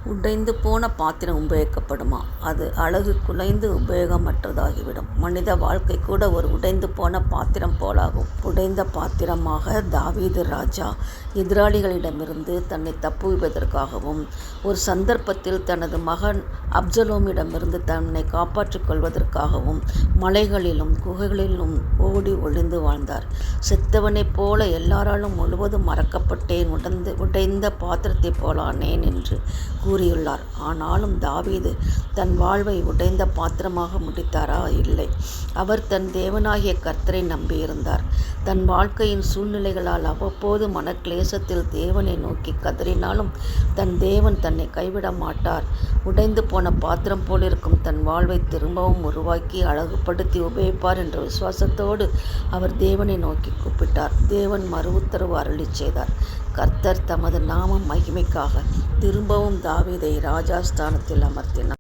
உடைந்து போன பாத்திரம் உபயோகிக்கப்படுமா? அது அழகு குலைந்து உபயோகமற்றதாகிவிடும். மனித வாழ்க்கை கூட ஒரு உடைந்து போன பாத்திரம் போலாகும். உடைந்த பாத்திரமாக தாவீது ராஜா எதிராளிகளிடமிருந்து தன்னை தப்புவிப்பதற்காகவும் ஒரு சந்தர்ப்பத்தில் தனது மகன் அப்சலோமிடமிருந்து தன்னை காப்பாற்றிக் கொள்வதற்காகவும் மலைகளிலும் குகைகளிலும் ஓடி ஒளிந்து வாழ்ந்தார். செத்தவனைப் போல எல்லாராலும் முழுவதும் மறக்கப்பட்டேன், உடைந்த பாத்திரத்தைப் போலானேன் என்று கூறியுள்ளார். ஆனாலும் தாவீது தன் வாழ்வை உடைந்த பாத்திரமாக முடித்தாரா? இல்லை. அவர் தன் தேவனாகிய கர்த்தரை நம்பியிருந்தார். தன் வாழ்க்கையின் சூழ்நிலைகளால் அவ்வப்போது மனக்லேசத்தில் தேவனை நோக்கி கதறினாலும் தன் தேவன் தன்னை கைவிட மாட்டார். உடைந்து போன பாத்திரம் போலிருக்கும் தன் வாழ்வை திரும்பவும் உருவாக்கி அழகுபடுத்தி உபயோகிப்பார் என்ற விசுவாசத்தோடு அவர் தேவனை நோக்கி கூப்பிட்டார். தேவன் மறு உத்தரவு அருளிச் செய்தார். கர்த்தர் தமது நாம மகிமைக்காக திரும்பவும் தாவீதை ராஜாஸ்தானத்தில் அமர்த்தினார்.